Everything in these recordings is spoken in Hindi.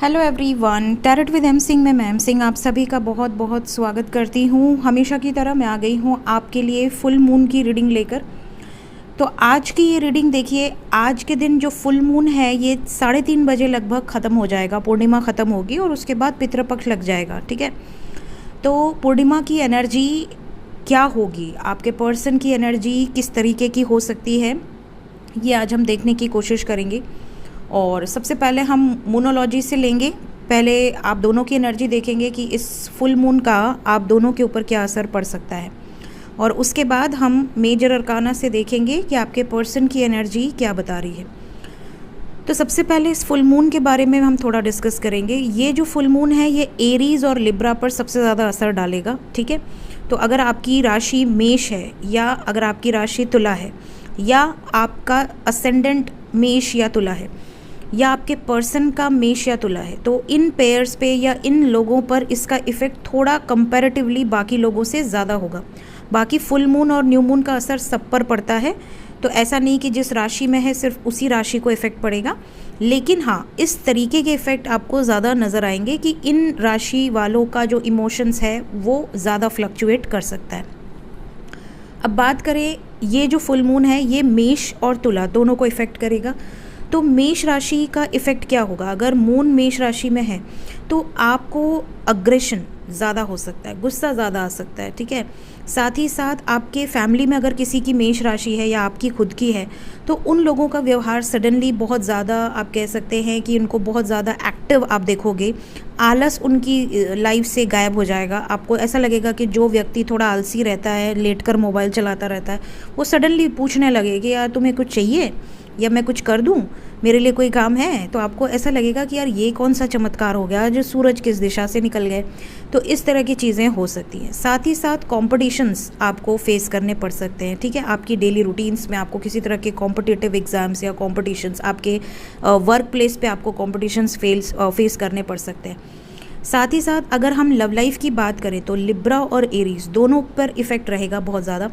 Hello everyone, tarot with M Singh में मैम सिंह आप सभी का बहुत बहुत स्वागत करती हूँ। हमेशा की तरह मैं आ गई हूँ आपके लिए फुल मून की रीडिंग लेकर। तो आज की ये रीडिंग देखिए, आज के दिन जो फुल मून है ये 3:30 बजे लगभग ख़त्म हो जाएगा, पूर्णिमा ख़त्म होगी और उसके बाद पितृपक्ष लग जाएगा। ठीक है, तो पूर्णिमा की एनर्जी क्या होगी, आपके पर्सन की एनर्जी किस तरीके की हो सकती है, ये आज हम देखने की कोशिश करेंगे। और सबसे पहले हम मूनोलॉजी से लेंगे। पहले आप दोनों की एनर्जी देखेंगे कि इस फुल मून का आप दोनों के ऊपर क्या असर पड़ सकता है, और उसके बाद हम मेजर अरकाना से देखेंगे कि आपके पर्सन की एनर्जी क्या बता रही है। तो सबसे पहले इस फुल मून के बारे में हम थोड़ा डिस्कस करेंगे। ये जो फुल मून है ये एरीज और लिब्रा पर सबसे ज़्यादा असर डालेगा। ठीक है, तो अगर आपकी राशि मेष है या अगर आपकी राशि तुला है या आपका असेंडेंट मेष या तुला है या आपके पर्सन का मेष या तुला है, तो इन पेयर्स पे या इन लोगों पर इसका इफ़ेक्ट थोड़ा कंपैरेटिवली बाकी लोगों से ज़्यादा होगा। बाकी फुल मून और न्यू मून का असर सब पर पड़ता है, तो ऐसा नहीं कि जिस राशि में है सिर्फ उसी राशि को इफ़ेक्ट पड़ेगा। लेकिन हाँ, इस तरीके के इफ़ेक्ट आपको ज़्यादा नज़र आएंगे कि इन राशि वालों का जो इमोशंस है वो ज़्यादा फ्लक्चुएट कर सकता है। अब बात करें, ये जो फुल मून है ये मेष और तुला दोनों को इफ़ेक्ट करेगा। तो मेष राशि का इफ़ेक्ट क्या होगा, अगर मून मेष राशि में है तो आपको अग्रेशन ज़्यादा हो सकता है, गुस्सा ज़्यादा आ सकता है। ठीक है, साथ ही साथ आपके फैमिली में अगर किसी की मेष राशि है या आपकी खुद की है तो उन लोगों का व्यवहार सडनली बहुत ज़्यादा, आप कह सकते हैं कि उनको बहुत ज़्यादा एक्टिव आप देखोगे। आलस उनकी लाइफ से गायब हो जाएगा। आपको ऐसा लगेगा कि जो व्यक्ति थोड़ा आलसी रहता है, लेटकर मोबाइल चलाता रहता है, वो सडनली पूछने लगे कि यार तुम्हें कुछ चाहिए या मैं कुछ कर दूं, मेरे लिए कोई काम है। तो आपको ऐसा लगेगा कि यार ये कौन सा चमत्कार हो गया, जो सूरज किस दिशा से निकल गए। तो इस तरह की चीज़ें हो सकती हैं। साथ ही साथ कॉम्पिटिशन्स आपको फेस करने पड़ सकते हैं। ठीक है, आपकी डेली रूटीन्स में आपको किसी तरह के कॉम्पिटिटिव एग्ज़ाम्स या कॉम्पिटिशन्स, आपके वर्क प्लेस पे आपको कॉम्पिटिशन्स फेस करने पड़ सकते हैं। साथ ही साथ अगर हम लव लाइफ की बात करें तो लिब्रा और एरीज दोनों पर इफ़ेक्ट रहेगा बहुत ज़्यादा,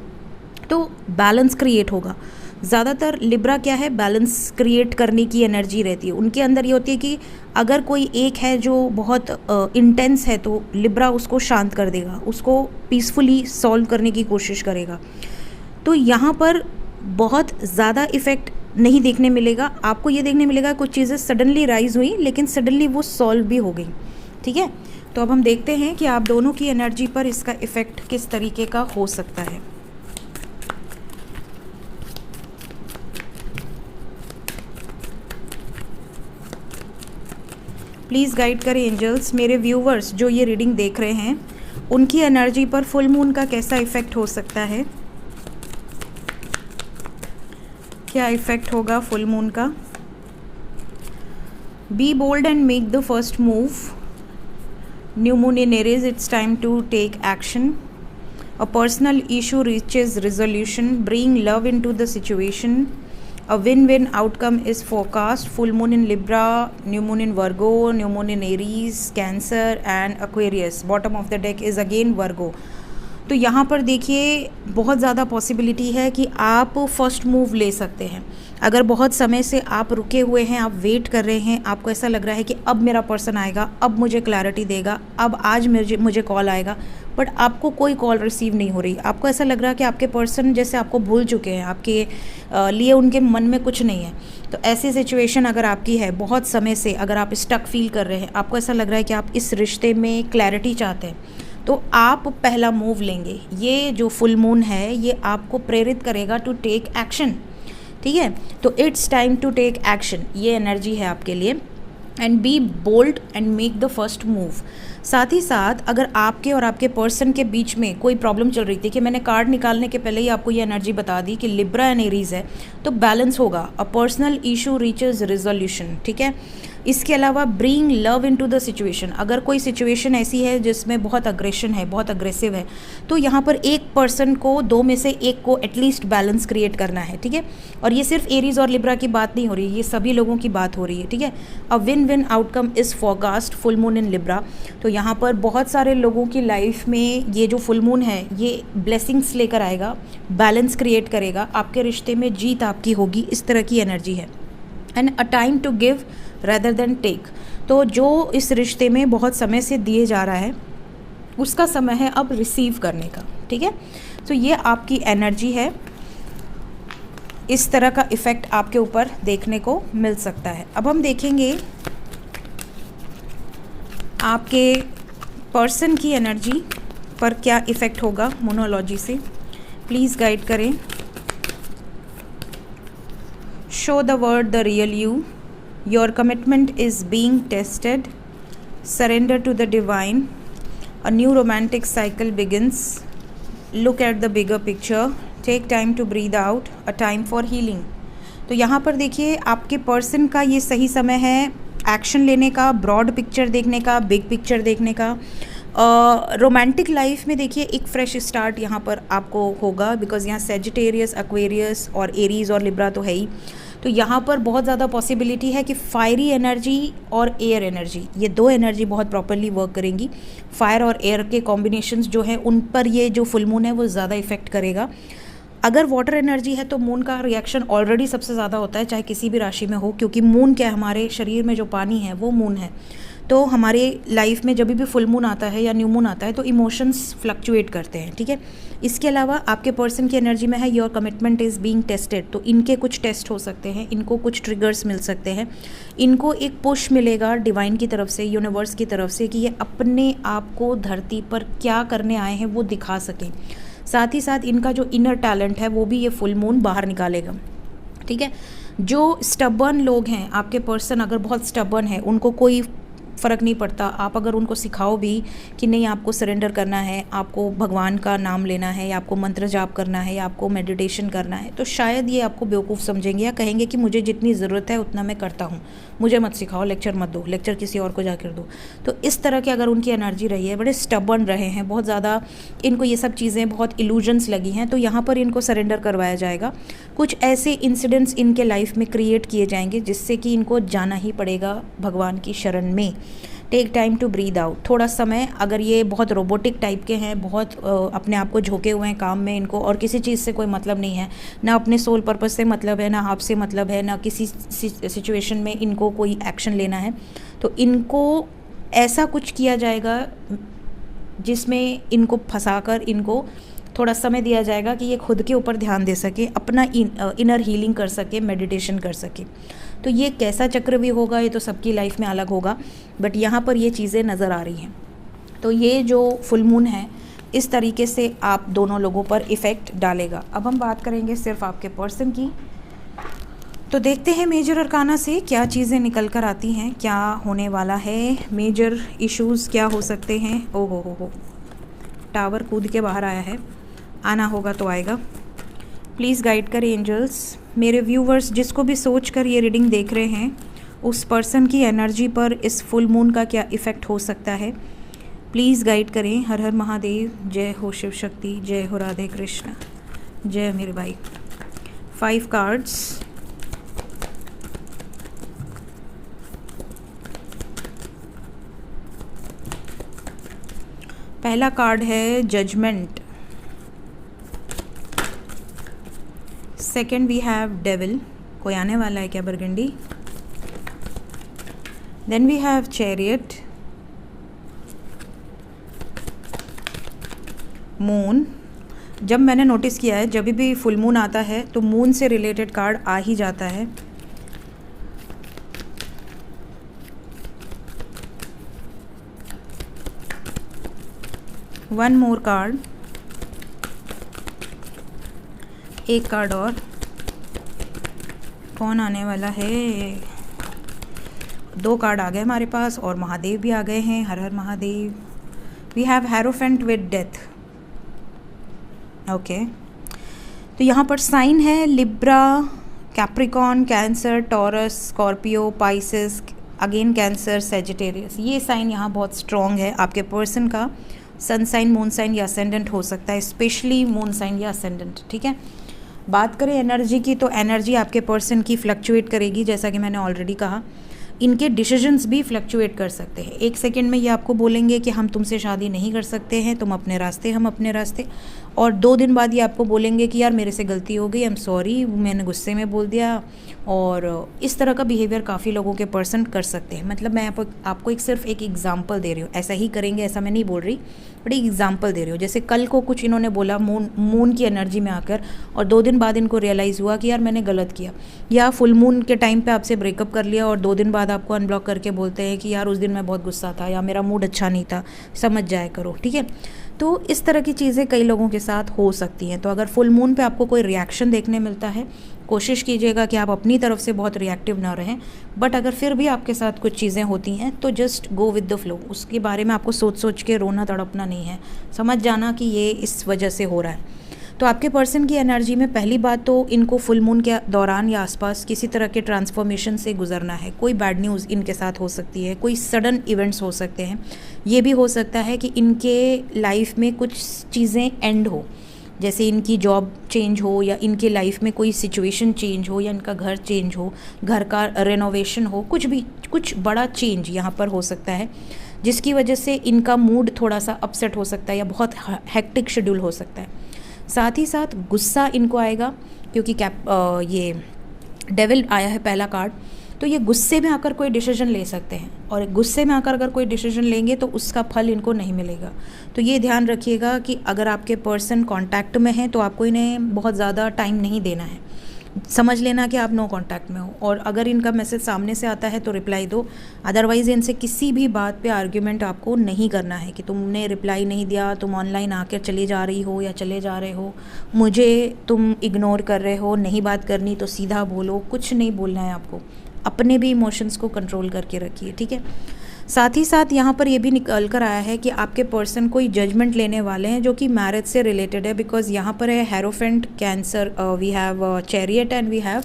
तो बैलेंस क्रिएट होगा। ज़्यादातर लिब्रा क्या है, बैलेंस क्रिएट करने की एनर्जी रहती है उनके अंदर। ये होती है कि अगर कोई एक है जो बहुत इंटेंस है तो लिब्रा उसको शांत कर देगा, उसको पीसफुली सॉल्व करने की कोशिश करेगा। तो यहाँ पर बहुत ज़्यादा इफ़ेक्ट नहीं देखने मिलेगा आपको। ये देखने मिलेगा कुछ चीज़ें सडनली राइज हुई लेकिन सडनली वो सॉल्व भी हो गई। ठीक है, तो अब हम देखते हैं कि आप दोनों की एनर्जी पर इसका इफ़ेक्ट किस तरीके का हो सकता है। प्लीज़ गाइड करें एंजल्स, मेरे व्यूवर्स जो ये रीडिंग देख रहे हैं उनकी एनर्जी पर फुल मून का कैसा इफ़ेक्ट हो सकता है, क्या इफ़ेक्ट होगा फुल मून का। Be bold and make the first move. New moon in Aries, it's time to take action. A personal issue reaches resolution, bring love into the situation. A win-win outcome is forecast. Full moon in Libra, new moon in Virgo, new moon in Aries, Cancer and Aquarius. Bottom of the deck is again Virgo. तो यहाँ पर देखिए बहुत ज़्यादा पॉसिबिलिटी है कि आप फर्स्ट मूव ले सकते हैं। अगर बहुत समय से आप रुके हुए हैं, आप वेट कर रहे हैं, आपको ऐसा लग रहा है कि अब मेरा पर्सन आएगा, अब मुझे क्लैरिटी देगा, अब आज मुझे कॉल आएगा, बट आपको कोई कॉल रिसीव नहीं हो रही। आपको ऐसा लग रहा है कि आपके पर्सन जैसे आपको भूल चुके हैं, आपके लिए उनके मन में कुछ नहीं है। तो ऐसी सिचुएशन अगर आपकी है, बहुत समय से अगर आप स्टक फील कर रहे हैं, आपको ऐसा लग रहा है कि आप इस रिश्ते में क्लैरिटी चाहते हैं, तो आप पहला मूव लेंगे। ये जो फुल मून है ये आपको प्रेरित करेगा टू टेक एक्शन। ठीक है, तो it's time to take action, ये एनर्जी है आपके लिए। And be bold and make the first move. साथ ही साथ अगर आपके और आपके पर्सन के बीच में कोई प्रॉब्लम चल रही थी, कि मैंने कार्ड निकालने के पहले ही आपको ये एनर्जी बता दी कि लिब्रा एंड एरीज है, तो बैलेंस होगा। अ पर्सनल इशू रीचेज रिजोल्यूशन। ठीक है, इसके अलावा bring love into the situation. अगर कोई सिचुएशन ऐसी है जिसमें बहुत अग्रेशन है, बहुत अग्रेसिव है, तो यहाँ पर एक पर्सन को, दो में से एक को एटलीस्ट बैलेंस क्रिएट करना है। ठीक है, और ये सिर्फ एरीज और लिब्रा की बात नहीं हो रही, ये सभी लोगों की बात हो रही है। ठीक है, a win win outcome is forecast, full moon in Libra. तो यहाँ पर बहुत सारे लोगों की लाइफ में ये जो फुल मून है ये ब्लेसिंग्स लेकर आएगा, बैलेंस क्रिएट करेगा, आपके रिश्ते में जीत आपकी होगी, इस तरह की एनर्जी है। And a time to give rather than take। तो जो इस रिश्ते में बहुत समय से दिए जा रहा है उसका समय है अब रिसीव करने का, ठीक है। तो ये आपकी एनर्जी है, इस तरह का इफ़ेक्ट आपके ऊपर देखने को मिल सकता है। अब हम देखेंगे आपके पर्सन की एनर्जी पर क्या इफ़ेक्ट होगा मोनोलॉजी से। प्लीज़ गाइड करें। Show the world the real you, your commitment is being tested, surrender to the divine, a new romantic cycle begins, look at the bigger picture, take time to breathe out, a time for healing। तो यहाँ पर देखिए आपके पर्सन का ये सही समय है एक्शन लेने का, ब्रॉड पिक्चर देखने का, बिग पिक्चर देखने का। रोमांटिक लाइफ में देखिए एक फ्रेश स्टार्ट यहाँ पर आपको होगा, बिकॉज यहाँ सेजिटेरियस, एक्वेरियस और एरीज और लिब्रा तो है ही। तो यहाँ पर बहुत ज़्यादा पॉसिबिलिटी है कि फायरी एनर्जी और एयर एनर्जी, ये दो एनर्जी बहुत प्रॉपरली वर्क करेंगी। फायर और एयर के कॉम्बिनेशंस जो हैं उन पर ये जो फुल मून है वो ज़्यादा इफेक्ट करेगा। अगर वाटर एनर्जी है तो मून का रिएक्शन ऑलरेडी सबसे ज़्यादा होता है, चाहे किसी भी राशि में हो, क्योंकि मून क्या है, हमारे शरीर में जो पानी है वो मून है। तो हमारे लाइफ में जब भी फुल मून आता है या न्यू मून आता है तो इमोशंस फ्लक्चुएट करते हैं, ठीक है। इसके अलावा आपके पर्सन की एनर्जी में है your commitment is being tested, तो इनके कुछ टेस्ट हो सकते हैं, इनको कुछ ट्रिगर्स मिल सकते हैं, इनको एक पुश मिलेगा डिवाइन की तरफ से, यूनिवर्स की तरफ से, कि ये अपने आप को धरती पर क्या करने आए हैं वो दिखा सकें। साथ ही साथ इनका जो इनर टैलेंट है वो भी ये फुल मून बाहर निकालेगा, ठीक है। जो स्टबर्न लोग हैं, आपके पर्सन अगर बहुत स्टबर्न है, उनको कोई फ़र्क नहीं पड़ता, आप अगर उनको सिखाओ भी कि नहीं आपको सरेंडर करना है, आपको भगवान का नाम लेना है, या आपको मंत्र जाप करना है, या आपको मेडिटेशन करना है, तो शायद ये आपको बेवकूफ़ समझेंगे या कहेंगे कि मुझे जितनी ज़रूरत है उतना मैं करता हूँ, मुझे मत सिखाओ, लेक्चर मत दो, लेक्चर किसी और को जाकर दो। तो इस तरह की अगर उनकी एनर्जी रही है, बड़े स्टबर्न रहे हैं, बहुत ज़्यादा इनको ये सब चीज़ें बहुत इल्यूजन्स लगी हैं, तो यहाँ पर इनको सरेंडर करवाया जाएगा। कुछ ऐसे इंसिडेंट्स इनके लाइफ में क्रिएट किए जाएंगे जिससे कि इनको जाना ही पड़ेगा भगवान की शरण में। Take time to breathe out, थोड़ा समय, अगर ये बहुत रोबोटिक टाइप के हैं, बहुत अपने आप को झोंके हुए हैं काम में, इनको और किसी चीज़ से कोई मतलब नहीं है, ना अपने सोल पर्पस से मतलब है, ना आपसे मतलब है, ना किसी सिचुएशन में इनको कोई एक्शन लेना है, तो इनको ऐसा कुछ किया जाएगा जिसमें इनको फंसाकर इनको थोड़ा समय दिया जाएगा कि ये खुद के ऊपर ध्यान दे सके, अपना इनर हीलिंग कर सके, मेडिटेशन कर सके। तो ये कैसा चक्रव्यूह होगा ये तो सबकी लाइफ में अलग होगा, बट यहाँ पर ये चीज़ें नज़र आ रही हैं। तो ये जो फुल मून है इस तरीके से आप दोनों लोगों पर इफ़ेक्ट डालेगा। अब हम बात करेंगे सिर्फ आपके पर्सन की, तो देखते हैं मेजर अरकाना से क्या चीज़ें निकल कर आती हैं, क्या होने वाला है, मेजर इश्यूज़ क्या हो सकते हैं। ओ हो, टावर कूद के बाहर आया है, आना होगा तो आएगा। प्लीज़ गाइड करें एंजल्स। मेरे व्यूवर्स जिसको भी सोच कर ये रीडिंग देख रहे हैं, उस पर्सन की एनर्जी पर इस फुल मून का क्या इफ़ेक्ट हो सकता है, प्लीज़ गाइड करें। हर हर महादेव, जय हो शिव शक्ति, जय हो राधे कृष्ण, जय मेरे भाई। 5 कार्ड्स। पहला कार्ड है judgement, second we have devil, कोई आने वाला है क्या burgundy. Then we have chariot, moon. जब मैंने नोटिस किया है जब भी फुल मून आता है तो मून से रिलेटेड कार्ड आ ही जाता है। वन मोर कार्ड, एक कार्ड और, कौन आने वाला है। 2 कार्ड आ गए हमारे पास और महादेव भी आ गए हैं, हर हर Mahadev. We have hierophant with death. Okay, तो यहाँ पर साइन है Libra, Capricorn, Cancer, Taurus, Scorpio, Pisces, again Cancer, Sagittarius. ये साइन यहाँ बहुत स्ट्रॉन्ग है। आपके पर्सन का सन साइन, मून साइन या असेंडेंट हो सकता है, स्पेशली मून साइन या असेंडेंट, ठीक है। बात करें एनर्जी की, तो एनर्जी आपके पर्सन की फ्लक्चुएट करेगी, जैसा कि मैंने ऑलरेडी कहा। इनके डिसीजंस भी फ्लक्चुएट कर सकते हैं। एक सेकंड में ये आपको बोलेंगे कि हम तुमसे शादी नहीं कर सकते हैं, तुम अपने रास्ते हम अपने रास्ते, और 2 दिन बाद ये आपको बोलेंगे कि यार मेरे से गलती हो गई, आई एम सॉरी, मैंने गुस्से में बोल दिया। और इस तरह का बिहेवियर काफ़ी लोगों के पर्सन कर सकते हैं। मतलब मैं आपको सिर्फ एक एग्जांपल दे रही हूँ, ऐसा ही करेंगे ऐसा मैं नहीं बोल रही, बट एक एग्जांपल दे रही हूँ। जैसे कल को कुछ इन्होंने बोला मून की एनर्जी में आकर, और 2 दिन बाद इनको रियलाइज़ हुआ कि यार मैंने गलत किया, या फुल मून के टाइम पे आपसे ब्रेकअप कर लिया और 2 दिन बाद आपको अनब्लॉक करके बोलते हैं कि यार उस दिन मैं बहुत गुस्सा था या मेरा मूड अच्छा नहीं था, समझ जाया करो, ठीक है। तो इस तरह की चीज़ें कई लोगों के साथ हो सकती हैं। तो अगर फुल मून पे आपको कोई रिएक्शन देखने मिलता है, कोशिश कीजिएगा कि आप अपनी तरफ से बहुत रिएक्टिव ना रहें, बट अगर फिर भी आपके साथ कुछ चीज़ें होती हैं तो just go with the flow. उसके बारे में आपको सोच सोच के रोना तड़पना नहीं है, समझ जाना कि ये इस वजह से हो रहा है। तो आपके पर्सन की एनर्जी में पहली बात तो इनको फुल मून के दौरान या आसपास किसी तरह के ट्रांसफॉर्मेशन से गुजरना है। कोई बैड न्यूज़ इनके साथ हो सकती है, कोई सडन इवेंट्स हो सकते हैं। ये भी हो सकता है कि इनके लाइफ में कुछ चीज़ें एंड हो, जैसे इनकी जॉब चेंज हो, या इनके लाइफ में कोई सिचुएशन चेंज हो, या इनका घर चेंज हो, घर का रेनोवेशन हो, कुछ बड़ा चेंज यहाँ पर हो सकता है, जिसकी वजह से इनका मूड थोड़ा सा अपसेट हो सकता है या बहुत हेक्टिक शेड्यूल हो सकता है। साथ ही साथ गुस्सा इनको आएगा, क्योंकि ये डेविल आया है पहला कार्ड, तो ये गुस्से में आकर कोई डिसीजन ले सकते हैं, और गुस्से में आकर अगर कोई डिसीजन लेंगे तो उसका फल इनको नहीं मिलेगा। तो ये ध्यान रखिएगा कि अगर आपके पर्सन कांटेक्ट में हैं तो आपको इन्हें बहुत ज़्यादा टाइम नहीं देना है, समझ लेना कि आप नो कांटेक्ट में हो, और अगर इनका मैसेज सामने से आता है तो रिप्लाई दो। अदरवाइज़ इनसे किसी भी बात पे आर्ग्यूमेंट आपको नहीं करना है कि तुमने रिप्लाई नहीं दिया, तुम ऑनलाइन आकर चली जा रही हो या चले जा रहे हो, मुझे तुम इग्नोर कर रहे हो, नहीं बात करनी तो सीधा बोलो, कुछ नहीं बोलना है आपको। अपने भी इमोशंस को कंट्रोल करके रखिए, ठीक है। साथ ही साथ यहाँ पर ये भी निकल कर आया है कि आपके पर्सन कोई जजमेंट लेने वाले हैं जो कि मैरिज से रिलेटेड है, बिकॉज यहाँ पर है hierophant, cancer, we have chariot and we have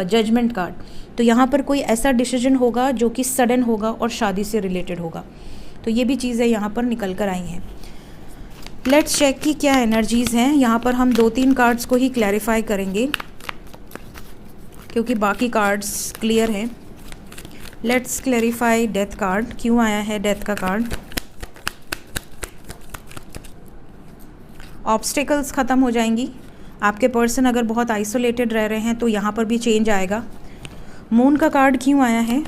judgement card. तो यहाँ पर कोई ऐसा डिसीजन होगा जो कि सडन होगा और शादी से रिलेटेड होगा। तो ये भी चीज़ें यहाँ पर निकल कर आई हैं। लेट्स चेक कि क्या एनर्जीज़ हैं। यहाँ पर हम 2-3 कार्ड्स को ही क्लैरिफाई करेंगे क्योंकि बाकी कार्ड्स क्लियर हैं। लेट्स क्लैरिफाई डेथ कार्ड, क्यों आया है डेथ का कार्ड। ऑब्स्टिकल्स ख़त्म हो जाएंगी। आपके पर्सन अगर बहुत आइसोलेटेड रह रहे हैं तो यहाँ पर भी चेंज आएगा। मून का कार्ड क्यों आया है।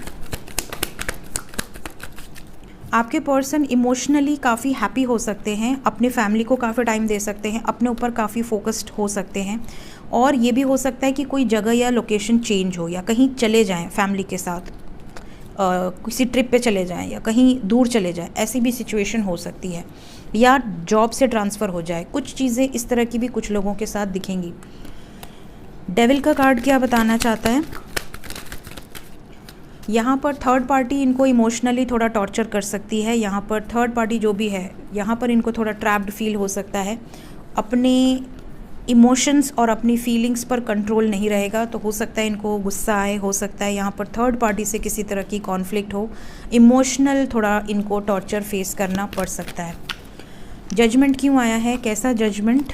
आपके पर्सन इमोशनली काफ़ी हैप्पी हो सकते हैं, अपने फैमिली को काफ़ी टाइम दे सकते हैं, अपने ऊपर काफ़ी फोकस्ड हो सकते हैं, और ये भी हो सकता है कि कोई जगह या लोकेशन चेंज हो या कहीं चले जाएं फैमिली के साथ, किसी ट्रिप पे चले जाएं या कहीं दूर चले जाएं, ऐसी भी सिचुएशन हो सकती है, या जॉब से ट्रांसफ़र हो जाए। कुछ चीज़ें इस तरह की भी कुछ लोगों के साथ दिखेंगी। डेविल का कार्ड क्या बताना चाहता है। यहाँ पर थर्ड पार्टी इनको इमोशनली थोड़ा टॉर्चर कर सकती है। यहाँ पर थर्ड पार्टी जो भी है, यहाँ पर इनको थोड़ा ट्रैप्ड फील हो सकता है, अपने इमोशंस और अपनी फीलिंग्स पर कंट्रोल नहीं रहेगा, तो हो सकता है इनको गुस्सा आए, हो सकता है यहाँ पर थर्ड पार्टी से किसी तरह की कॉन्फ्लिक्ट हो, इमोशनल थोड़ा इनको टॉर्चर फेस करना पड़ सकता है। जजमेंट क्यों आया है, कैसा जजमेंट।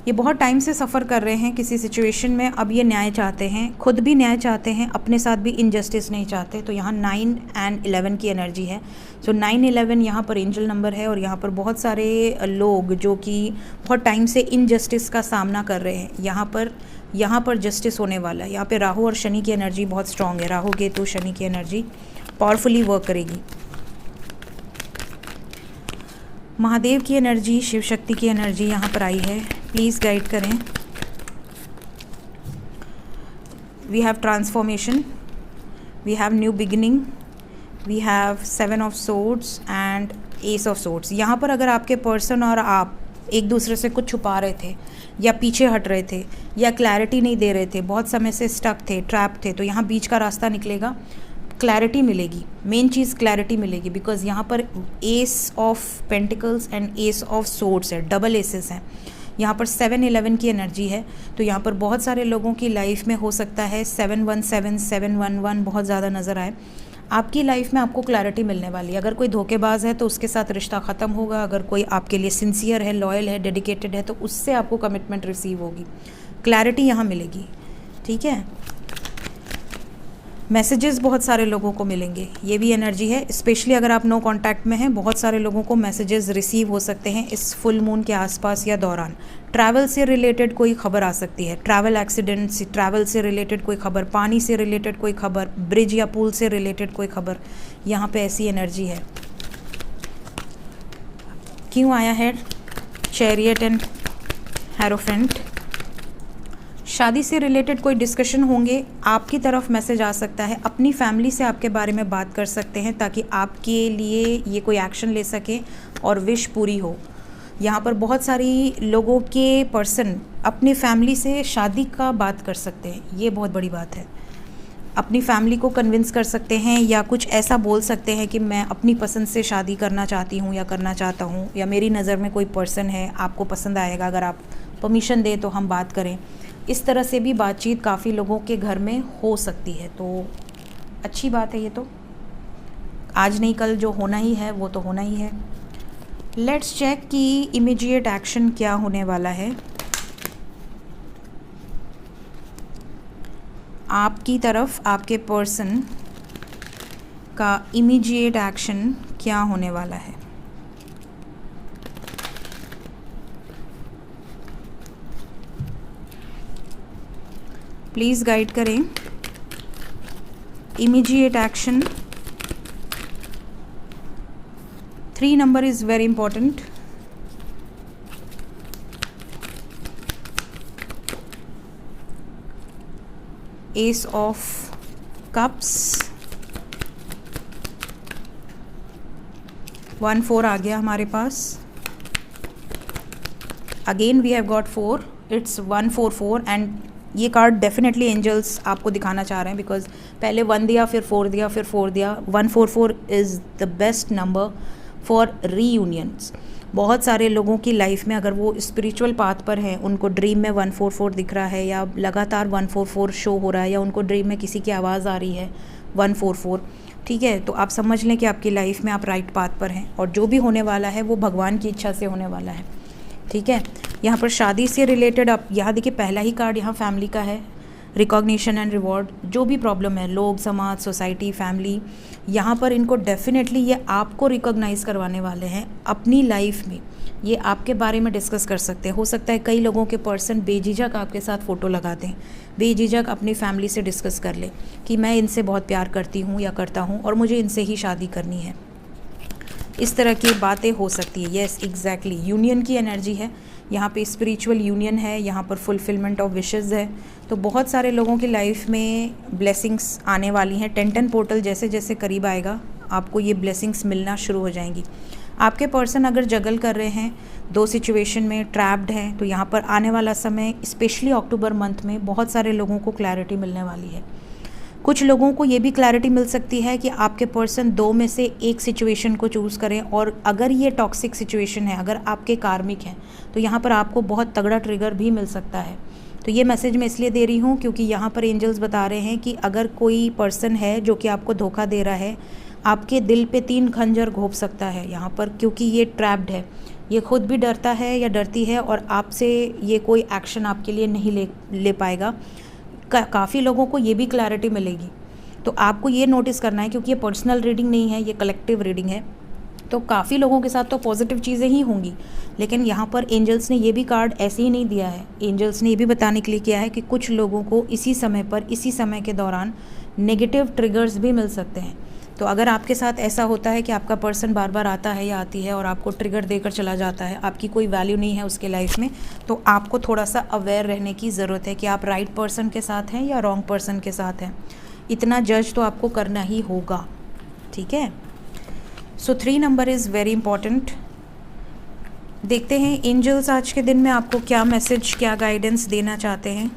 ये बहुत टाइम से सफ़र कर रहे हैं किसी सिचुएशन में, अब ये न्याय चाहते हैं, खुद भी न्याय चाहते हैं, अपने साथ भी इनजस्टिस नहीं चाहते। तो यहाँ 9 एंड 11 की एनर्जी है। सो 9-11 यहाँ पर एंजल नंबर है, और यहाँ पर बहुत सारे लोग जो कि बहुत टाइम से इनजस्टिस का सामना कर रहे हैं, यहाँ पर जस्टिस होने वाला है। यहाँ पर राहु और शनि की एनर्जी बहुत स्ट्रॉन्ग है। राहु केतु शनि की एनर्जी पावरफुली वर्क करेगी। महादेव की एनर्जी, शिव शक्ति की एनर्जी यहाँ पर आई है, प्लीज़ गाइड करें। We have transformation, we have new beginning, we have 7 of swords and ace of swords. यहाँ पर अगर आपके पर्सन और आप एक दूसरे से कुछ छुपा रहे थे या पीछे हट रहे थे या क्लैरिटी नहीं दे रहे थे, बहुत समय से स्टक थे, ट्रैप थे, तो यहाँ बीच का रास्ता निकलेगा, क्लैरिटी मिलेगी। मेन चीज़ क्लैरिटी मिलेगी, बिकॉज यहाँ पर S of pentacles and ace of swords है, डबल एसेस हैं। यहाँ पर 7-11 की एनर्जी है, तो यहाँ पर बहुत सारे लोगों की लाइफ में हो सकता है 717, 711 बहुत ज़्यादा नज़र आए। आपकी लाइफ में आपको क्लैरिटी मिलने वाली है। अगर कोई धोखेबाज है तो उसके साथ रिश्ता ख़त्म होगा, अगर कोई आपके लिए सिंसियर है, लॉयल है, डेडिकेटेड है, तो उससे आपको कमिटमेंट रिसीव होगी, क्लैरिटी यहाँ मिलेगी। ठीक है। मैसेजेस बहुत सारे लोगों को मिलेंगे, ये भी एनर्जी है। स्पेशली अगर आप नो कांटेक्ट में हैं, बहुत सारे लोगों को मैसेजेस रिसीव हो सकते हैं इस फुल मून के आसपास या दौरान। ट्रैवल से रिलेटेड कोई खबर आ सकती है, ट्रैवल एक्सीडेंट से, ट्रैवल से रिलेटेड कोई खबर, पानी से रिलेटेड कोई खबर, ब्रिज या पुल से रिलेटेड कोई खबर, यहाँ पे ऐसी एनर्जी है। क्यों आया है चैरियट एंड हेरोफेंट? शादी से रिलेटेड कोई डिस्कशन होंगे, आपकी तरफ मैसेज आ सकता है, अपनी फैमिली से आपके बारे में बात कर सकते हैं ताकि आपके लिए ये कोई एक्शन ले सकें और विश पूरी हो। यहाँ पर बहुत सारी लोगों के पर्सन अपनी फैमिली से शादी का बात कर सकते हैं, ये बहुत बड़ी बात है। अपनी फैमिली को कन्विंस कर सकते हैं या कुछ ऐसा बोल सकते हैं कि मैं अपनी पसंद से शादी करना चाहती हूँ या करना चाहता हूँ, या मेरी नज़र में कोई पर्सन है, आपको पसंद आएगा, अगर आप परमिशन दें तो हम बात करें। इस तरह से भी बातचीत काफ़ी लोगों के घर में हो सकती है, तो अच्छी बात है। ये तो आज नहीं कल जो होना ही है वो तो होना ही है। लेट्स चेक कि इमीडिएट एक्शन क्या होने वाला है आपकी तरफ, आपके पर्सन का इमीडिएट एक्शन क्या होने वाला है। प्लीज़ गाइड करें। Immediate action 3 number is very important. Ace of cups, 1 4 आ गया हमारे पास। Again we have got 4, it's 1 4 4 and ये कार्ड डेफिनेटली एंजल्स आपको दिखाना चाह रहे हैं, बिकॉज पहले 1 दिया, फिर 4 दिया, फिर 4 दिया। 1 4 4 is the best number for reunions. बहुत सारे लोगों की लाइफ में अगर वो स्पिरिचुअल पाथ पर हैं, उनको ड्रीम में 1 4 4 दिख रहा है या लगातार 1 4 4 शो हो रहा है, या उनको ड्रीम में किसी की आवाज़ आ रही है 1 4 4, ठीक है, तो आप समझ लें कि आपकी लाइफ में आप राइट पाथ पर हैं और जो भी होने वाला है वो भगवान की इच्छा से होने वाला है। ठीक है, यहाँ पर शादी से रिलेटेड आप यहाँ देखिए, पहला ही कार्ड यहाँ फैमिली का है, रिकॉग्निशन एंड रिवॉर्ड। जो भी प्रॉब्लम है, लोग, समाज, सोसाइटी, फैमिली, यहाँ पर इनको डेफिनेटली ये आपको रिकॉग्नाइज़ करवाने वाले हैं अपनी लाइफ में। ये आपके बारे में डिस्कस कर सकते हैं। हो सकता है कई लोगों के पर्सन बेझिझक आपके साथ फ़ोटो लगा दें, बेझिझक अपनी फैमिली से डिस्कस कर ले कि मैं इनसे बहुत प्यार करती हूँ या करता हूँ और मुझे इनसे ही शादी करनी है। इस तरह की बातें हो सकती है। येस, एग्जैक्टली, यूनियन की एनर्जी है यहाँ पे, स्पिरिचुअल यूनियन है, यहाँ पर फुलफिलमेंट ऑफ विशेज़ है। तो बहुत सारे लोगों की लाइफ में ब्लेसिंग्स आने वाली हैं। 10 पोर्टल जैसे जैसे करीब आएगा आपको ये ब्लेसिंग्स मिलना शुरू हो जाएंगी। आपके पर्सन अगर जगल कर रहे हैं, 2 सिचुएशन में ट्रैप्ड हैं, तो यहाँ पर आने वाला समय, स्पेशली अक्टूबर मंथ में, बहुत सारे लोगों को क्लैरिटी मिलने वाली है। कुछ लोगों को ये भी क्लैरिटी मिल सकती है कि आपके पर्सन 2 में से एक सिचुएशन को चूज़ करें, और अगर ये टॉक्सिक सिचुएशन है, अगर आपके कार्मिक हैं, तो यहाँ पर आपको बहुत तगड़ा ट्रिगर भी मिल सकता है। तो ये मैसेज मैं इसलिए दे रही हूँ क्योंकि यहाँ पर एंजल्स बता रहे हैं कि अगर कोई पर्सन है जो कि आपको धोखा दे रहा है, आपके दिल पे 3 खंजर घोंप सकता है यहाँ पर, क्योंकि ये ट्रैप्ड है, ये खुद भी डरता है या डरती है और आपसे ये कोई एक्शन आपके लिए नहीं ले पाएगा। काफ़ी लोगों को ये भी क्लैरिटी मिलेगी। तो आपको ये नोटिस करना है, क्योंकि ये पर्सनल रीडिंग नहीं है, ये कलेक्टिव रीडिंग है, तो काफ़ी लोगों के साथ तो पॉजिटिव चीज़ें ही होंगी। लेकिन यहाँ पर एंजल्स ने ये भी कार्ड ऐसे ही नहीं दिया है। एंजल्स ने ये भी बताने के लिए किया है कि कुछ लोगों को इसी समय पर, इसी समय के दौरान नेगेटिव ट्रिगर्स भी मिल सकते हैं। तो अगर आपके साथ ऐसा होता है कि आपका पर्सन बार बार आता है या आती है और आपको ट्रिगर देकर चला जाता है, आपकी कोई वैल्यू नहीं है उसके लाइफ में, तो आपको थोड़ा सा अवेयर रहने की ज़रूरत है कि आप राइट पर्सन के साथ हैं या रॉन्ग पर्सन के साथ हैं। इतना जज तो आपको करना ही होगा। ठीक है, सो 3 नंबर इज़ वेरी इंपॉर्टेंट। देखते हैं एंजल्स आज के दिन में आपको क्या मैसेज, क्या गाइडेंस देना चाहते हैं।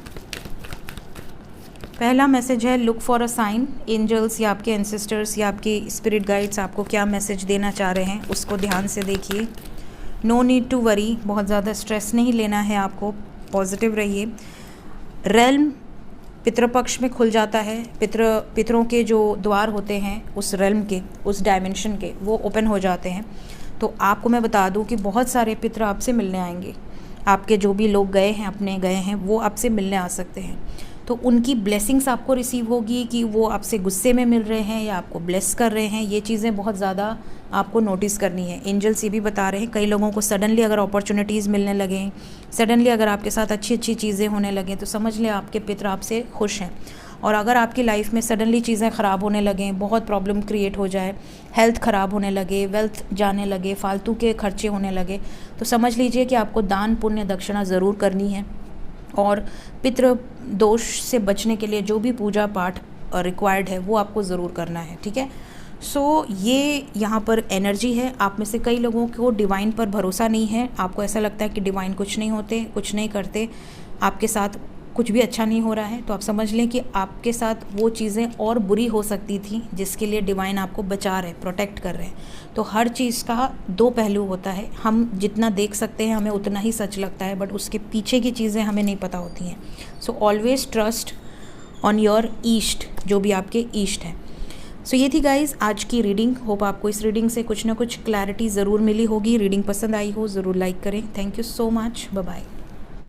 पहला मैसेज है look for a sign. Angels या आपके एंसेस्टर्स या आपके स्पिरिट गाइड्स आपको क्या मैसेज देना चाह रहे हैं, उसको ध्यान से देखिए। नो नीड टू वरी, बहुत ज़्यादा स्ट्रेस नहीं लेना है आपको, पॉजिटिव रहिए। रेल्म पितृपक्ष में खुल जाता है, पितरों के जो द्वार होते हैं उस रेल्म के, उस डायमेंशन के, वो ओपन हो जाते हैं। तो आपको मैं बता दूं कि बहुत सारे पितर आपसे मिलने आएंगे। आपके जो भी लोग गए हैं, अपने गए हैं, वो आपसे मिलने आ सकते हैं। तो उनकी ब्लेसिंग्स आपको रिसीव होगी कि वो आपसे गुस्से में मिल रहे हैं या आपको ब्लेस कर रहे हैं, ये चीज़ें बहुत ज़्यादा आपको नोटिस करनी है। एंजल्स ये भी बता रहे हैं कई लोगों को सडनली अगर अपॉर्चुनिटीज़ मिलने लगें, सडनली अगर आपके साथ अच्छी अच्छी चीज़ें होने लगें, तो समझ लें आपके पितर आपसे खुश हैं। और अगर आपकी लाइफ में सडनली चीज़ें ख़राब होने लगें, बहुत प्रॉब्लम क्रिएट हो जाए, हेल्थ ख़राब होने लगे, वेल्थ जाने लगे, फालतू के खर्चे होने लगे, तो समझ लीजिए कि आपको दान पुण्य दक्षिणा ज़रूर करनी है। और पितृ दोष से बचने के लिए जो भी पूजा पाठ रिक्वायर्ड है वो आपको ज़रूर करना है, ठीक है। सो ये यहाँ पर एनर्जी है। आप में से कई लोगों को डिवाइन पर भरोसा नहीं है, आपको ऐसा लगता है कि डिवाइन कुछ नहीं होते, कुछ नहीं करते, आपके साथ कुछ भी अच्छा नहीं हो रहा है, तो आप समझ लें कि आपके साथ वो चीज़ें और बुरी हो सकती थी जिसके लिए डिवाइन आपको बचा रहे, प्रोटेक्ट कर रहे हैं। तो हर चीज़ का दो पहलू होता है, हम जितना देख सकते हैं हमें उतना ही सच लगता है, बट उसके पीछे की चीज़ें हमें नहीं पता होती हैं। So always trust on your east, जो भी आपके ईस्ट हैं। सो ये थी गाइज़ आज की रीडिंग। होप आपको इस रीडिंग से कुछ ना कुछ क्लैरिटी ज़रूर मिली होगी। रीडिंग पसंद आई हो ज़रूर लाइक करें। Thank you so much, bye bye.